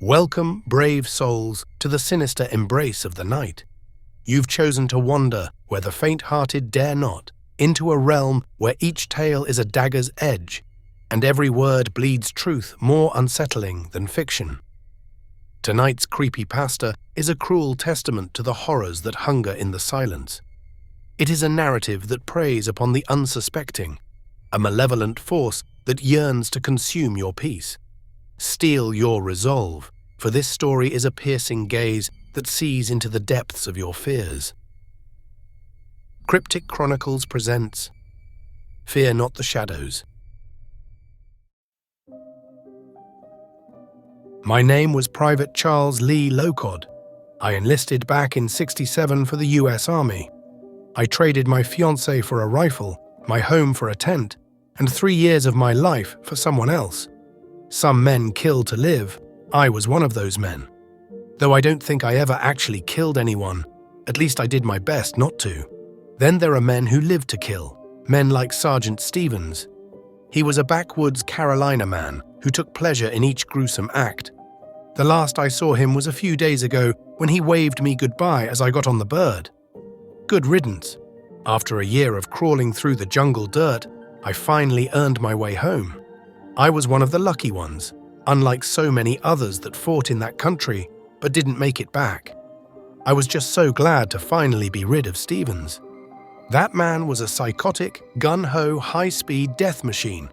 Welcome, brave souls, to the sinister embrace of the night. You've chosen to wander where the faint-hearted dare not, into a realm where each tale is a dagger's edge, and every word bleeds truth more unsettling than fiction. Tonight's creepypasta is a cruel testament to the horrors that hunger in the silence. It is a narrative that preys upon the unsuspecting, a malevolent force that yearns to consume your peace. Steel your resolve, for this story is a piercing gaze that sees into the depths of your fears. Cryptic Chronicles presents Fear Not the Shadows. My name was Private Charles Lee Locod. I enlisted back in '67 for the US Army. I traded my fiancée for a rifle, my home for a tent, and 3 years of my life for someone else. Some men kill to live. I was one of those men. Though I don't think I ever actually killed anyone, at least I did my best not to. Then there are men who live to kill, men like Sergeant Stevens. He was a backwoods Carolina man who took pleasure in each gruesome act. The last I saw him was a few days ago when he waved me goodbye as I got on the bird. Good riddance. After a year of crawling through the jungle dirt, I finally earned my way home. I was one of the lucky ones, unlike so many others that fought in that country but didn't make it back. I was just so glad to finally be rid of Stevens. That man was a psychotic, gun-ho, high-speed death machine.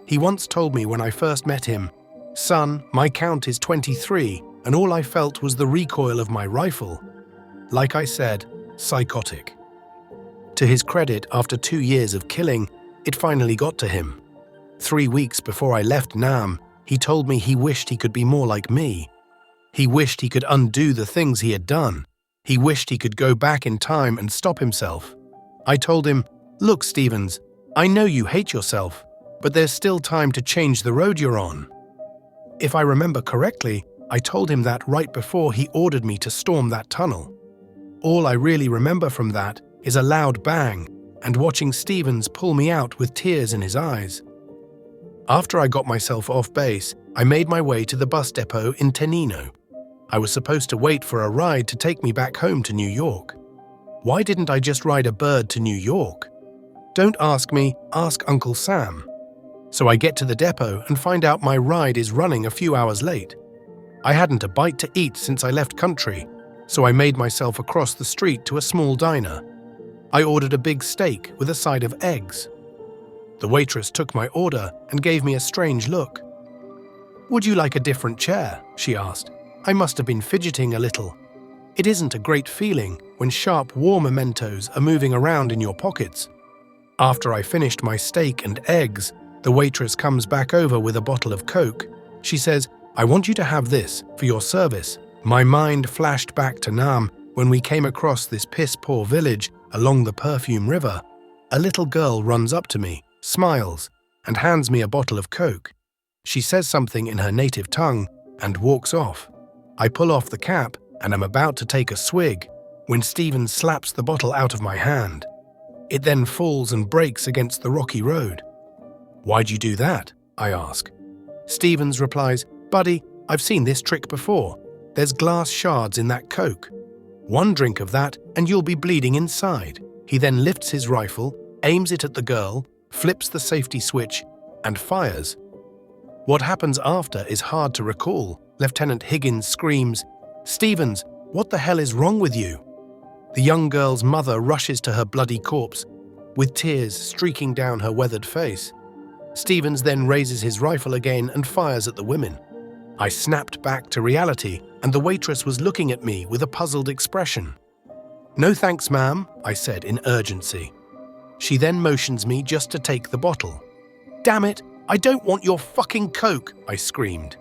He once told me when I first met him, "Son, my count is 23, and all I felt was the recoil of my rifle." Like I said, psychotic. To his credit, after 2 years of killing, it finally got to him. 3 weeks before I left Nam, he told me he wished he could be more like me. He wished he could undo the things he had done. He wished he could go back in time and stop himself. I told him, "Look, Stevens, I know you hate yourself, but there's still time to change the road you're on." If I remember correctly, I told him that right before he ordered me to storm that tunnel. All I really remember from that is a loud bang and watching Stevens pull me out with tears in his eyes. After I got myself off base, I made my way to the bus depot in Tenino. I was supposed to wait for a ride to take me back home to New York. Why didn't I just ride a bird to New York? Don't ask me, ask Uncle Sam. So I get to the depot and find out my ride is running a few hours late. I hadn't a bite to eat since I left country, so I made myself across the street to a small diner. I ordered a big steak with a side of eggs. The waitress took my order and gave me a strange look. "Would you like a different chair?" she asked. I must have been fidgeting a little. It isn't a great feeling when sharp war mementos are moving around in your pockets. After I finished my steak and eggs, the waitress comes back over with a bottle of Coke. She says, "I want you to have this for your service." My mind flashed back to Nam when we came across this piss-poor village along the Perfume River. A little girl runs up to me, smiles, and hands me a bottle of Coke. She says something in her native tongue and walks off. I pull off the cap and am about to take a swig when Stephen slaps the bottle out of my hand. It then falls and breaks against the rocky road. "Why'd you do that?" I ask. Stevens replies, "Buddy, I've seen this trick before. There's glass shards in that Coke. One drink of that and you'll be bleeding inside." He then lifts his rifle, aims it at the girl, flips the safety switch, and fires. What happens after is hard to recall. Lieutenant Higgins screams, "Stevens, what the hell is wrong with you?" The young girl's mother rushes to her bloody corpse, with tears streaking down her weathered face. Stevens then raises his rifle again and fires at the women. I snapped back to reality, and the waitress was looking at me with a puzzled expression. "No thanks, ma'am," I said in urgency. She then motions me just to take the bottle. "Damn it, I don't want your fucking Coke," I screamed.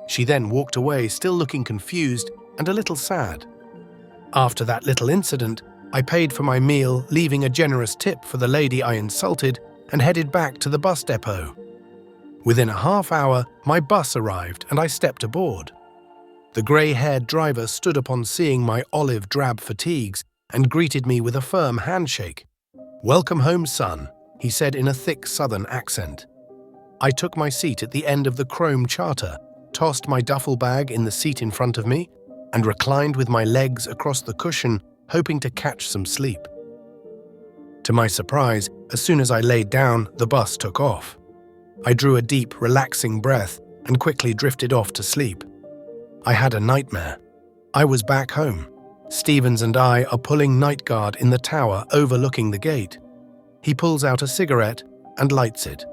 She then walked away, still looking confused and a little sad. After that little incident, I paid for my meal, leaving a generous tip for the lady I insulted, and headed back to the bus depot. Within a half hour, my bus arrived and I stepped aboard. The grey-haired driver stood upon seeing my olive-drab fatigues and greeted me with a firm handshake. "Welcome home, son," he said in a thick southern accent. I took my seat at the end of the chrome charter, tossed my duffel bag in the seat in front of me, and reclined with my legs across the cushion, hoping to catch some sleep. To my surprise, as soon as I laid down, the bus took off. I drew a deep, relaxing breath and quickly drifted off to sleep. I had a nightmare. I was back home. Stevens and I are pulling night guard in the tower overlooking the gate. He pulls out a cigarette and lights it.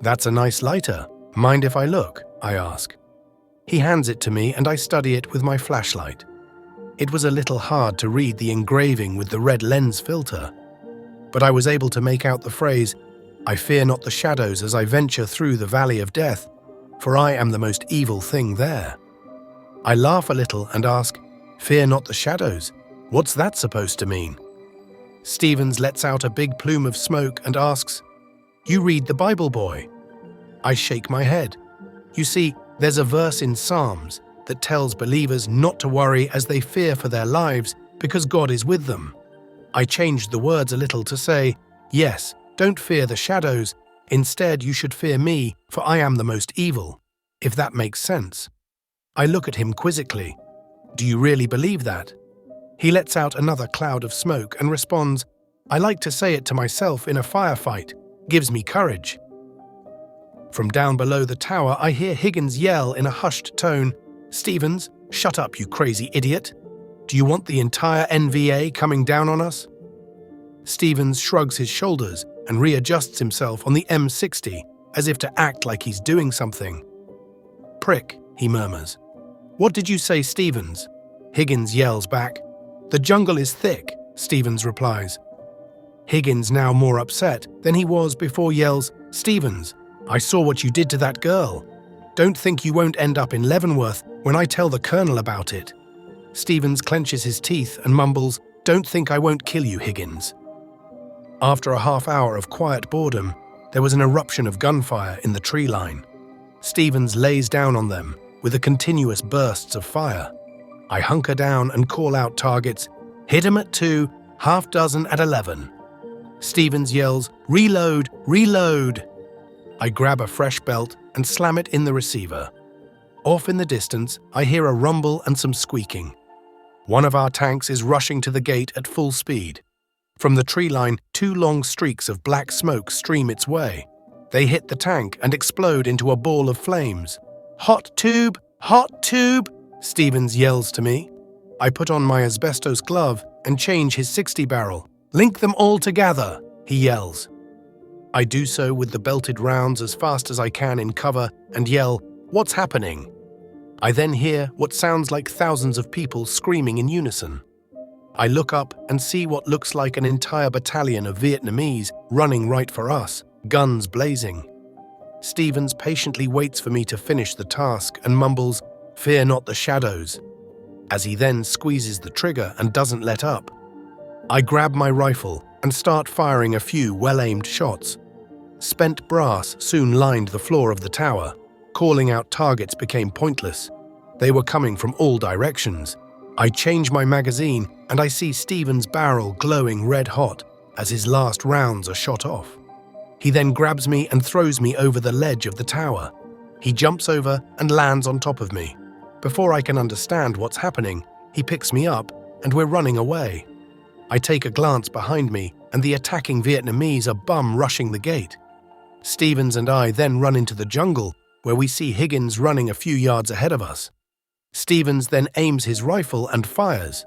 "That's a nice lighter. Mind if I look?" I ask. He hands it to me and I study it with my flashlight. It was a little hard to read the engraving with the red lens filter, but I was able to make out the phrase, "I fear not the shadows as I venture through the valley of death, for I am the most evil thing there." I laugh a little and ask, "Fear not the shadows? What's that supposed to mean?" Stevens lets out a big plume of smoke and asks, "You read the Bible, boy?" I shake my head. You see, there's a verse in Psalms that tells believers not to worry as they fear for their lives because God is with them. I changed the words a little to say, "Yes, don't fear the shadows. Instead, you should fear me, for I am the most evil," if that makes sense. I look at him quizzically. "Do you really believe that?" He lets out another cloud of smoke and responds, "I like to say it to myself in a firefight. Gives me courage." From down below the tower, I hear Higgins yell in a hushed tone, "Stevens, shut up, you crazy idiot. Do you want the entire NVA coming down on us?" Stevens shrugs his shoulders and readjusts himself on the M60 as if to act like he's doing something. "Prick," he murmurs. "What did you say, Stevens?" Higgins yells back. "The jungle is thick," Stevens replies. Higgins, now more upset than he was before, yells, "Stevens, I saw what you did to that girl. Don't think you won't end up in Leavenworth when I tell the colonel about it." Stevens clenches his teeth and mumbles, "Don't think I won't kill you, Higgins." After a half hour of quiet boredom, there was an eruption of gunfire in the tree line. Stevens lays down on them with the continuous bursts of fire. I hunker down and call out targets, "Hit 'em at 2, half dozen at 11. Stevens yells, "Reload, reload." I grab a fresh belt and slam it in the receiver. Off in the distance, I hear a rumble and some squeaking. One of our tanks is rushing to the gate at full speed. From the tree line, 2 long streaks of black smoke stream its way. They hit the tank and explode into a ball of flames. "Hot tube! Hot tube!" Stevens yells to me. I put on my asbestos glove and change his 60 barrel. "Link them all together," he yells. I do so with the belted rounds as fast as I can in cover and yell, "What's happening?" I then hear what sounds like thousands of people screaming in unison. I look up and see what looks like an entire battalion of Vietnamese running right for us, guns blazing. Stevens patiently waits for me to finish the task and mumbles, "Fear not the shadows," as he then squeezes the trigger and doesn't let up. I grab my rifle and start firing a few well-aimed shots. Spent brass soon lined the floor of the tower. Calling out targets became pointless. They were coming from all directions. I change my magazine and I see Stevens' barrel glowing red hot as his last rounds are shot off. He then grabs me and throws me over the ledge of the tower. He jumps over and lands on top of me. Before I can understand what's happening, he picks me up and we're running away. I take a glance behind me and the attacking Vietnamese are bum rushing the gate. Stevens and I then run into the jungle where we see Higgins running a few yards ahead of us. Stevens then aims his rifle and fires.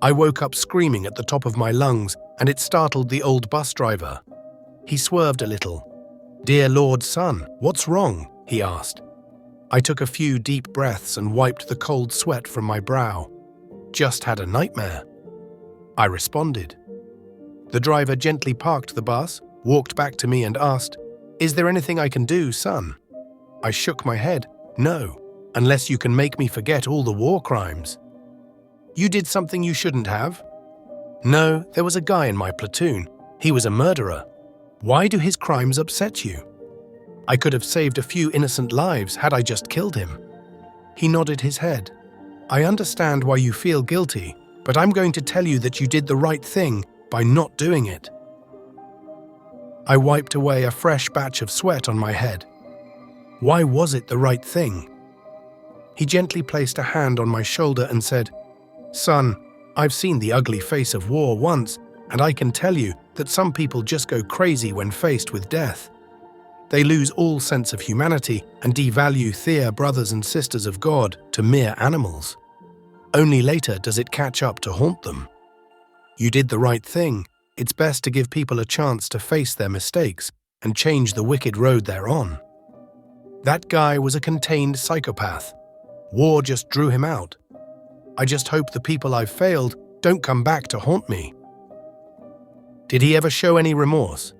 I woke up screaming at the top of my lungs and it startled the old bus driver. He swerved a little. "Dear Lord, son, what's wrong?" he asked. I took a few deep breaths and wiped the cold sweat from my brow. "Just had a nightmare," I responded. The driver gently parked the bus, walked back to me and asked, "Is there anything I can do, son?" I shook my head. "No, unless you can make me forget all the war crimes." "You did something you shouldn't have?" "No, there was a guy in my platoon. He was a murderer. Why do his crimes upset you?" "I could have saved a few innocent lives had I just killed him." He nodded his head. "I understand why you feel guilty, but I'm going to tell you that you did the right thing by not doing it." I wiped away a fresh batch of sweat on my head. Why was it the right thing? He gently placed a hand on my shoulder and said, "Son, I've seen the ugly face of war once, and I can tell you that some people just go crazy when faced with death. They lose all sense of humanity and devalue their brothers and sisters of God to mere animals. Only later does it catch up to haunt them. You did the right thing. It's best to give people a chance to face their mistakes and change the wicked road they're on." That guy was a contained psychopath. War just drew him out. I just hope the people I've failed don't come back to haunt me. Did he ever show any remorse?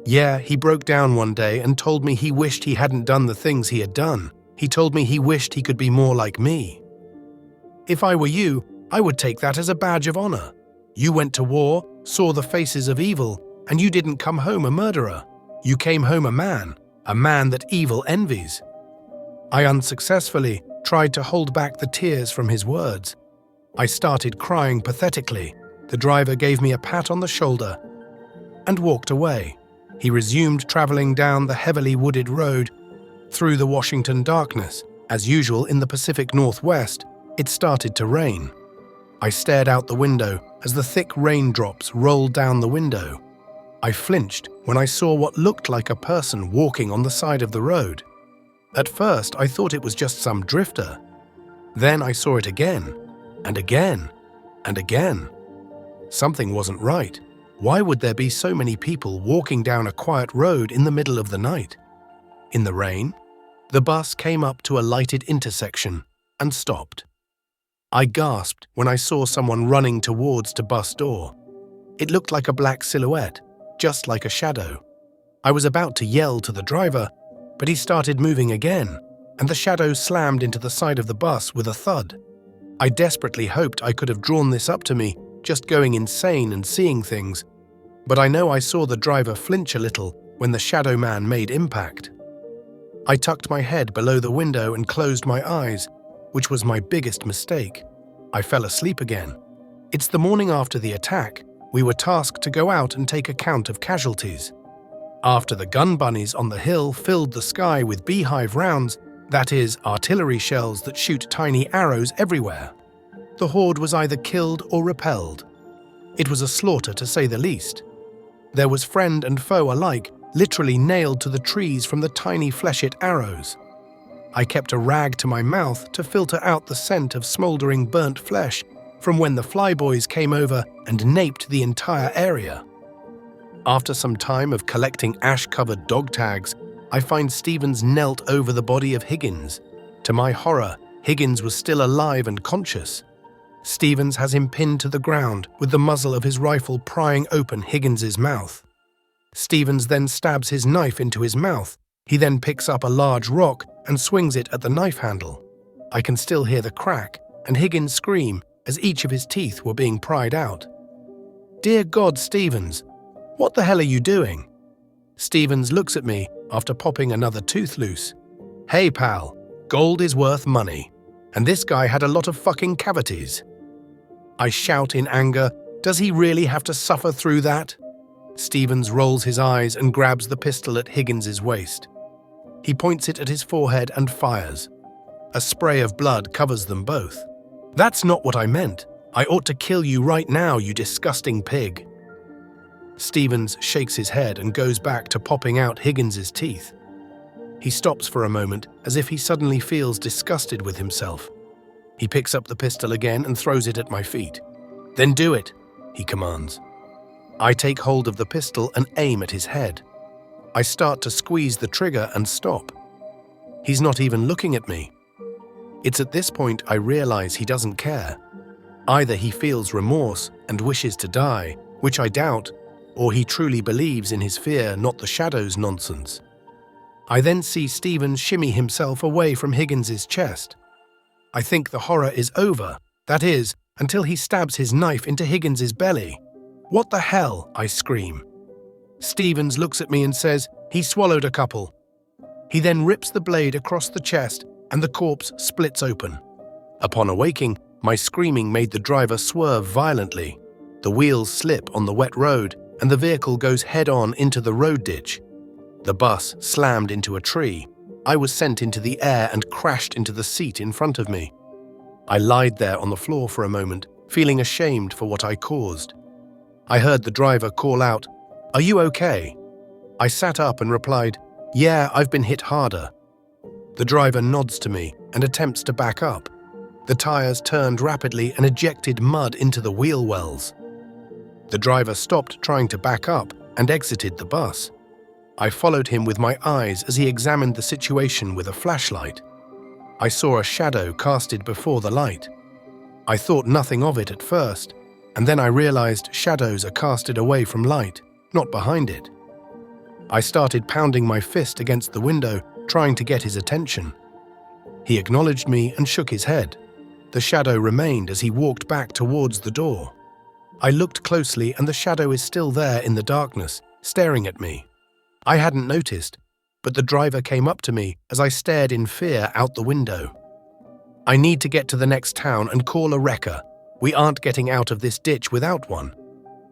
Yeah, he broke down one day and told me he wished he hadn't done the things he had done. He told me he wished he could be more like me. If I were you, I would take that as a badge of honor. You went to war, saw the faces of evil, and you didn't come home a murderer. You came home a man that evil envies. I unsuccessfully tried to hold back the tears from his words. I started crying pathetically. The driver gave me a pat on the shoulder and walked away. He resumed traveling down the heavily wooded road through the Washington darkness. As usual in the Pacific Northwest, it started to rain. I stared out the window as the thick raindrops rolled down the window. I flinched when I saw what looked like a person walking on the side of the road. At first, I thought it was just some drifter. Then I saw it again, and again, and again. Something wasn't right. Why would there be so many people walking down a quiet road in the middle of the night? In the rain, the bus came up to a lighted intersection and stopped. I gasped when I saw someone running towards the bus door. It looked like a black silhouette, just like a shadow. I was about to yell to the driver, but he started moving again, and the shadow slammed into the side of the bus with a thud. I desperately hoped I could have drawn this up to me, just going insane and seeing things, but I know I saw the driver flinch a little when the shadow man made impact. I tucked my head below the window and closed my eyes, which was my biggest mistake. I fell asleep again. It's the morning after the attack. We were tasked to go out and take account of casualties. After the gun bunnies on the hill filled the sky with beehive rounds, that is, artillery shells that shoot tiny arrows everywhere, the horde was either killed or repelled. It was a slaughter, to say the least. There was friend and foe alike, literally nailed to the trees from the tiny fleshed arrows. I kept a rag to my mouth to filter out the scent of smoldering burnt flesh from when the flyboys came over and naped the entire area. After some time of collecting ash-covered dog tags, I find Stevens knelt over the body of Higgins. To my horror, Higgins was still alive and conscious. Stevens has him pinned to the ground with the muzzle of his rifle prying open Higgins's mouth. Stevens then stabs his knife into his mouth. He then picks up a large rock and swings it at the knife handle. I can still hear the crack and Higgins scream as each of his teeth were being pried out. "Dear God, Stevens, what the hell are you doing?" Stevens looks at me after popping another tooth loose. "Hey pal, gold is worth money, and this guy had a lot of fucking cavities." I shout in anger, "Does he really have to suffer through that?" Stevens rolls his eyes and grabs the pistol at Higgins's waist. He points it at his forehead and fires. A spray of blood covers them both. "That's not what I meant. I ought to kill you right now, you disgusting pig." Stevens shakes his head and goes back to popping out Higgins's teeth. He stops for a moment as if he suddenly feels disgusted with himself. He picks up the pistol again and throws it at my feet. "Then do it," he commands. I take hold of the pistol and aim at his head. I start to squeeze the trigger and stop. He's not even looking at me. It's at this point I realize he doesn't care. Either he feels remorse and wishes to die, which I doubt, or he truly believes in his fear, not the shadow's nonsense. I then see Stevens shimmy himself away from Higgins's chest. I think the horror is over, that is, until he stabs his knife into Higgins's belly. "What the hell?" I scream. Stevens looks at me and says he swallowed a couple. He then rips the blade across the chest and the corpse splits open. Upon awaking, my screaming made the driver swerve violently. The wheels slip on the wet road and the vehicle goes head-on into the road ditch. The bus slammed into a tree. I was sent into the air and crashed into the seat in front of me. I lied there on the floor for a moment, feeling ashamed for what I caused. I heard the driver call out, "Are you okay?" I sat up and replied, "Yeah, I've been hit harder." The driver nods to me and attempts to back up. The tires turned rapidly and ejected mud into the wheel wells. The driver stopped trying to back up and exited the bus. I followed him with my eyes as he examined the situation with a flashlight. I saw a shadow casted before the light. I thought nothing of it at first, and then I realized shadows are casted away from light, not behind it. I started pounding my fist against the window, trying to get his attention. He acknowledged me and shook his head. The shadow remained as he walked back towards the door. I looked closely and the shadow is still there in the darkness, staring at me. I hadn't noticed, but the driver came up to me as I stared in fear out the window. "I need to get to the next town and call a wrecker. We aren't getting out of this ditch without one."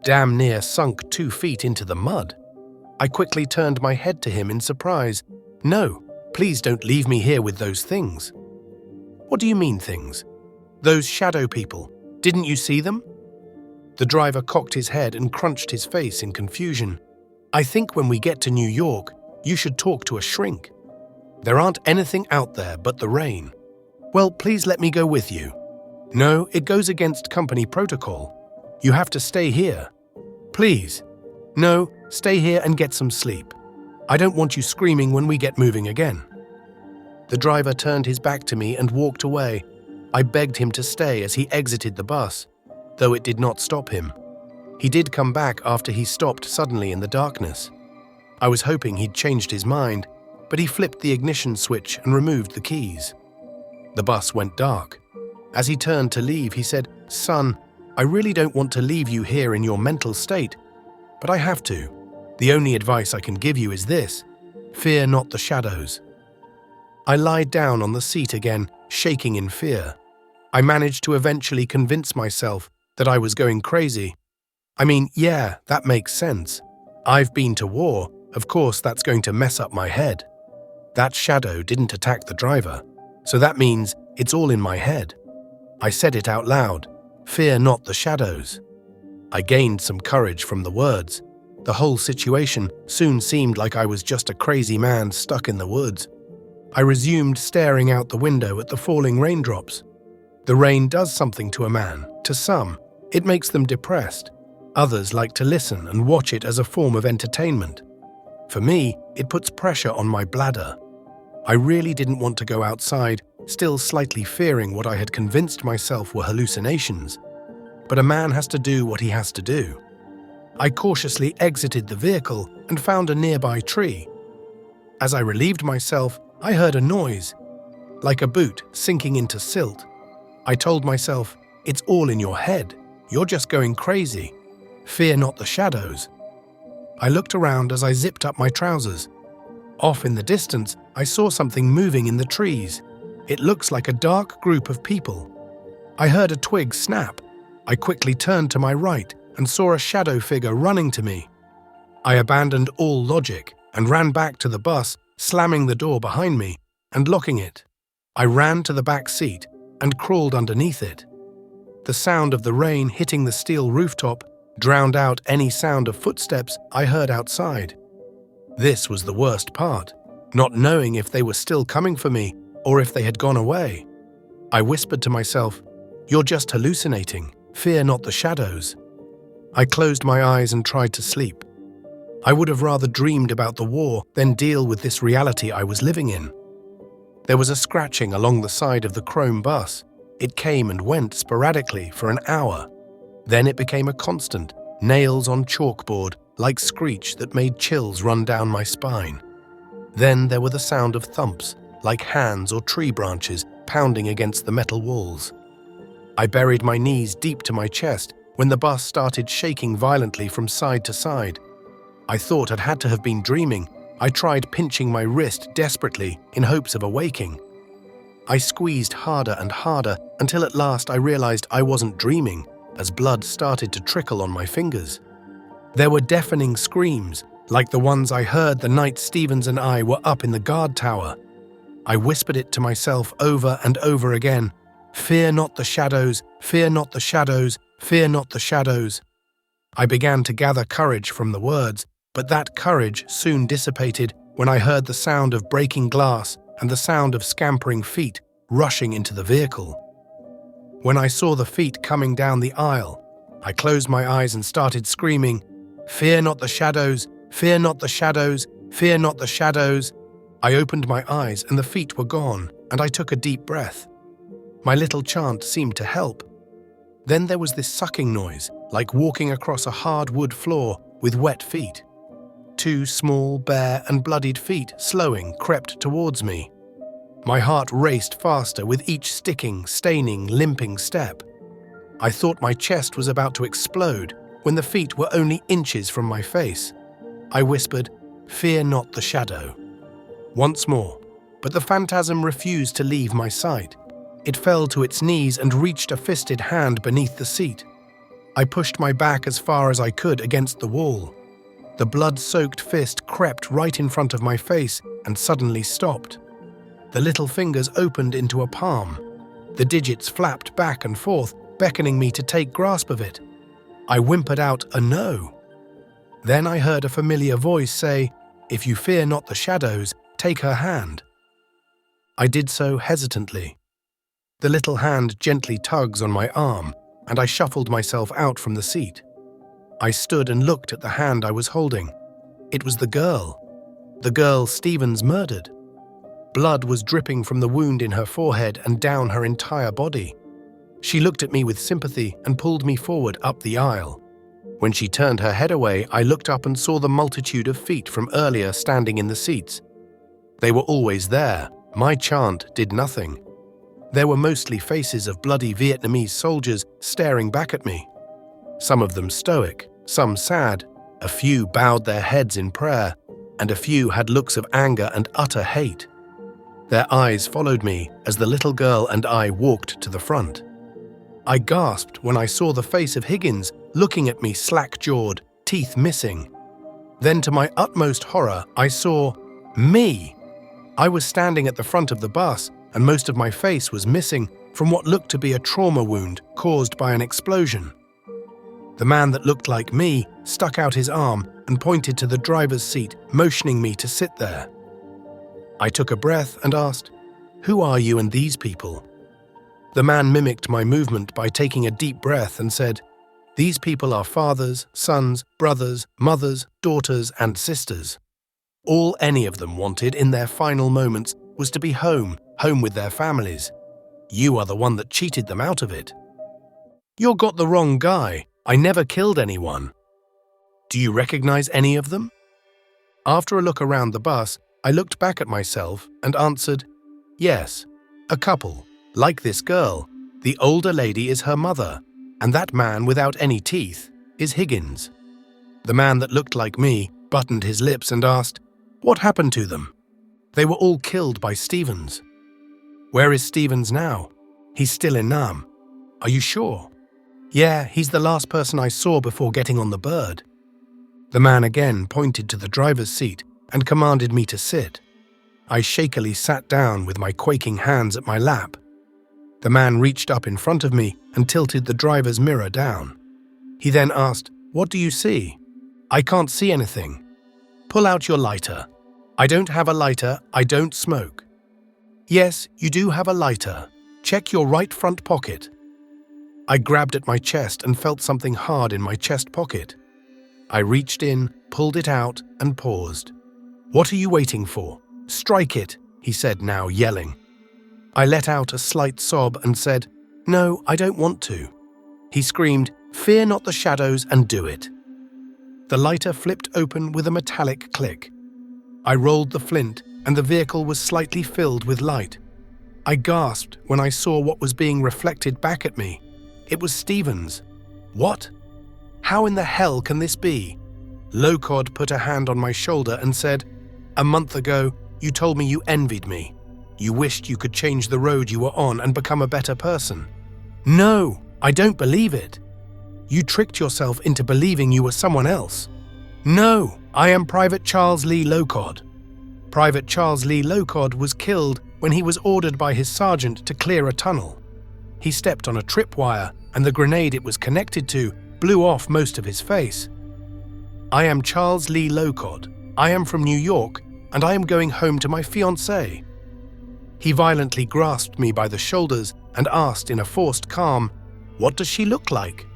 Damn near sunk 2 feet into the mud. I quickly turned my head to him in surprise. "No, please don't leave me here with those things." "What do you mean things?" "Those shadow people. Didn't you see them?" The driver cocked his head and crunched his face in confusion. "I think when we get to New York, you should talk to a shrink. There aren't anything out there but the rain." "Well, please let me go with you." "No, it goes against company protocol. You have to stay here." "Please." "No, stay here and get some sleep. I don't want you screaming when we get moving again." The driver turned his back to me and walked away. I begged him to stay as he exited the bus, though it did not stop him. He did come back after he stopped suddenly in the darkness. I was hoping he'd changed his mind, but he flipped the ignition switch and removed the keys. The bus went dark. As he turned to leave, he said, "Son, I really don't want to leave you here in your mental state, but I have to. The only advice I can give you is this: fear not the shadows." I lied down on the seat again, shaking in fear. I managed to eventually convince myself that I was going crazy. I mean, yeah, that makes sense. I've been to war, of course that's going to mess up my head. That shadow didn't attack the driver, so that means it's all in my head. I said it out loud, "Fear not the shadows." I gained some courage from the words. The whole situation soon seemed like I was just a crazy man stuck in the woods. I resumed staring out the window at the falling raindrops. The rain does something to a man. To some, it makes them depressed. Others like to listen and watch it as a form of entertainment. For me, it puts pressure on my bladder. I really didn't want to go outside, still slightly fearing what I had convinced myself were hallucinations. But a man has to do what he has to do. I cautiously exited the vehicle and found a nearby tree. As I relieved myself, I heard a noise, like a boot sinking into silt. I told myself, "It's all in your head. You're just going crazy. Fear not the shadows." I looked around as I zipped up my trousers. Off in the distance, I saw something moving in the trees. It looks like a dark group of people. I heard a twig snap. I quickly turned to my right and saw a shadow figure running to me. I abandoned all logic and ran back to the bus, slamming the door behind me and locking it. I ran to the back seat and crawled underneath it. The sound of the rain hitting the steel rooftop drowned out any sound of footsteps I heard outside. This was the worst part, not knowing if they were still coming for me or if they had gone away. I whispered to myself, "You're just hallucinating. Fear not the shadows." I closed my eyes and tried to sleep. I would have rather dreamed about the war than deal with this reality I was living in. There was a scratching along the side of the chrome bus. It came and went sporadically for an hour. Then it became a constant, nails on chalkboard, like screech that made chills run down my spine. Then there were the sound of thumps, like hands or tree branches pounding against the metal walls. I buried my knees deep to my chest when the bus started shaking violently from side to side. I thought I'd had to have been dreaming. I tried pinching my wrist desperately in hopes of awaking. I squeezed harder and harder until at last I realized I wasn't dreaming, as blood started to trickle on my fingers. There were deafening screams, like the ones I heard the night Stevens and I were up in the guard tower. I whispered it to myself over and over again. Fear not the shadows, fear not the shadows, fear not the shadows. I began to gather courage from the words, but that courage soon dissipated when I heard the sound of breaking glass and the sound of scampering feet rushing into the vehicle. When I saw the feet coming down the aisle, I closed my eyes and started screaming, "Fear not the shadows, fear not the shadows, fear not the shadows." I opened my eyes and the feet were gone, and I took a deep breath. My little chant seemed to help. Then there was this sucking noise, like walking across a hard wood floor with wet feet. 2 small, bare, and bloodied feet, slowing, crept towards me. My heart raced faster with each sticking, staining, limping step. I thought my chest was about to explode when the feet were only inches from my face. I whispered, "Fear not the shadow." Once more, but the phantasm refused to leave my sight. It fell to its knees and reached a fisted hand beneath the seat. I pushed my back as far as I could against the wall. The blood-soaked fist crept right in front of my face and suddenly stopped. The little fingers opened into a palm. The digits flapped back and forth, beckoning me to take grasp of it. I whimpered out a no. Then I heard a familiar voice say, "If you fear not the shadows, take her hand." I did so hesitantly. The little hand gently tugs on my arm, and I shuffled myself out from the seat. I stood and looked at the hand I was holding. It was the girl Stevens murdered. Blood was dripping from the wound in her forehead and down her entire body. She looked at me with sympathy and pulled me forward up the aisle. When she turned her head away, I looked up and saw the multitude of feet from earlier standing in the seats. They were always there. My chant did nothing. There were mostly faces of bloody Vietnamese soldiers staring back at me. Some of them stoic, some sad, a few bowed their heads in prayer, and a few had looks of anger and utter hate. Their eyes followed me as the little girl and I walked to the front. I gasped when I saw the face of Higgins looking at me slack-jawed, teeth missing. Then to my utmost horror, I saw me. I was standing at the front of the bus, and most of my face was missing from what looked to be a trauma wound caused by an explosion. The man that looked like me stuck out his arm and pointed to the driver's seat, motioning me to sit there. I took a breath and asked, "Who are you and these people?" The man mimicked my movement by taking a deep breath and said, "These people are fathers, sons, brothers, mothers, daughters, and sisters. All any of them wanted in their final moments was to be home with their families. You are the one that cheated them out of it. You've got the wrong guy. I never killed anyone. Do you recognize any of them?" After a look around the bus, I looked back at myself and answered, "Yes, a couple. Like this girl, the older lady is her mother, and that man without any teeth is Higgins." The man that looked like me buttoned his lips and asked, "What happened to them?" "They were all killed by Stevens." "Where is Stevens now?" "He's still in Nam." "Are you sure?" "Yeah, he's the last person I saw before getting on the bird." The man again pointed to the driver's seat and commanded me to sit. I shakily sat down with my quaking hands at my lap. The man reached up in front of me and tilted the driver's mirror down. He then asked, "What do you see?" "I can't see anything." "Pull out your lighter." "I don't have a lighter, I don't smoke." "Yes, you do have a lighter. Check your right front pocket." I grabbed at my chest and felt something hard in my chest pocket. I reached in, pulled it out, and paused. "What are you waiting for? Strike it," he said, now yelling. I let out a slight sob and said, "No, I don't want to." He screamed, "Fear not the shadows and do it." The lighter flipped open with a metallic click. I rolled the flint and the vehicle was slightly filled with light. I gasped when I saw what was being reflected back at me. It was Stevens. What? How in the hell can this be? Locod put a hand on my shoulder and said, "A month ago, you told me you envied me. You wished you could change the road you were on and become a better person." "No, I don't believe it." "You tricked yourself into believing you were someone else." "No, I am Private Charles Lee Locod." Private Charles Lee Locod was killed when he was ordered by his sergeant to clear a tunnel. He stepped on a tripwire, and the grenade it was connected to blew off most of his face. I am Charles Lee Locod. I am from New York, and I am going home to my fiancée. He violently grasped me by the shoulders and asked in a forced calm, "What does she look like?"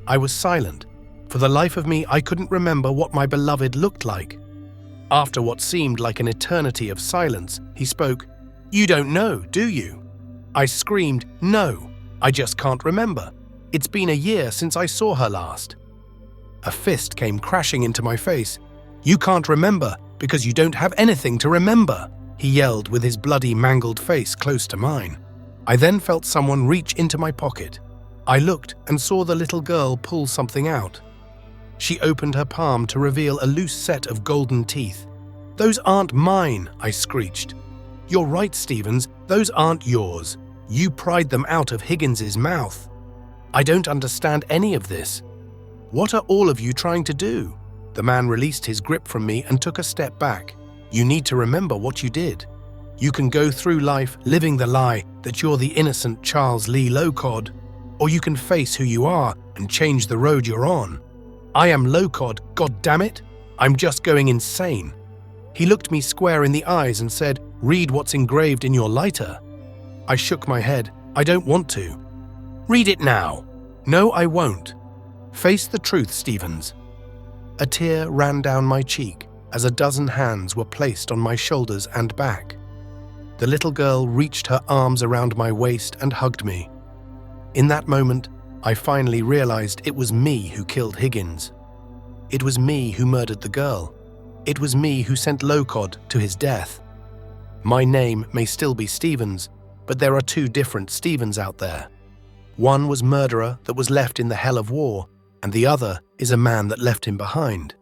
I was silent. For the life of me, I couldn't remember what my beloved looked like. After what seemed like an eternity of silence, he spoke, "You don't know, do you?" I screamed, "No, I just can't remember. It's been a year since I saw her last." A fist came crashing into my face. "You can't remember because you don't have anything to remember," he yelled with his bloody, mangled face close to mine. I then felt someone reach into my pocket. I looked and saw the little girl pull something out. She opened her palm to reveal a loose set of golden teeth. "Those aren't mine," I screeched. "You're right, Stevens, those aren't yours. You pried them out of Higgins's mouth. I don't understand any of this. What are all of you trying to do?" The man released his grip from me and took a step back. "You need to remember what you did. You can go through life living the lie that you're the innocent Charles Lee Locod, or you can face who you are and change the road you're on. I am Locod, God damn it! I'm just going insane." He looked me square in the eyes and said, "Read what's engraved in your lighter." I shook my head. "I don't want to." "Read it now." "No, I won't." "Face the truth, Stevens." A tear ran down my cheek as a dozen hands were placed on my shoulders and back. The little girl reached her arms around my waist and hugged me. In that moment, I finally realized it was me who killed Higgins. It was me who murdered the girl. It was me who sent Locod to his death. My name may still be Stevens, but there are two different Stevens out there. One was murderer that was left in the hell of war, and the other is a man that left him behind.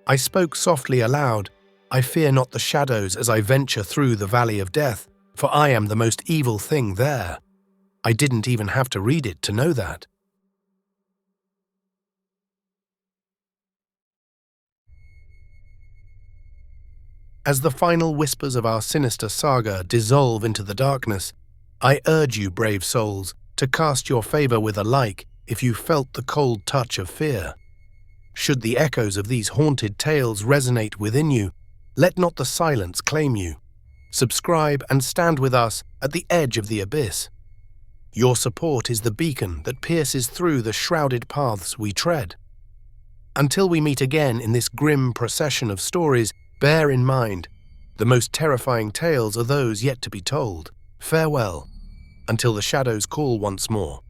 I spoke softly aloud. I fear not the shadows as I venture through the valley of death, for I am the most evil thing there. I didn't even have to read it to know that. As the final whispers of our sinister saga dissolve into the darkness, I urge you, brave souls, to cast your favor with a like if you felt the cold touch of fear. Should the echoes of these haunted tales resonate within you, let not the silence claim you. Subscribe and stand with us at the edge of the abyss. Your support is the beacon that pierces through the shrouded paths we tread. Until we meet again in this grim procession of stories, bear in mind, the most terrifying tales are those yet to be told. Farewell, until the shadows call once more.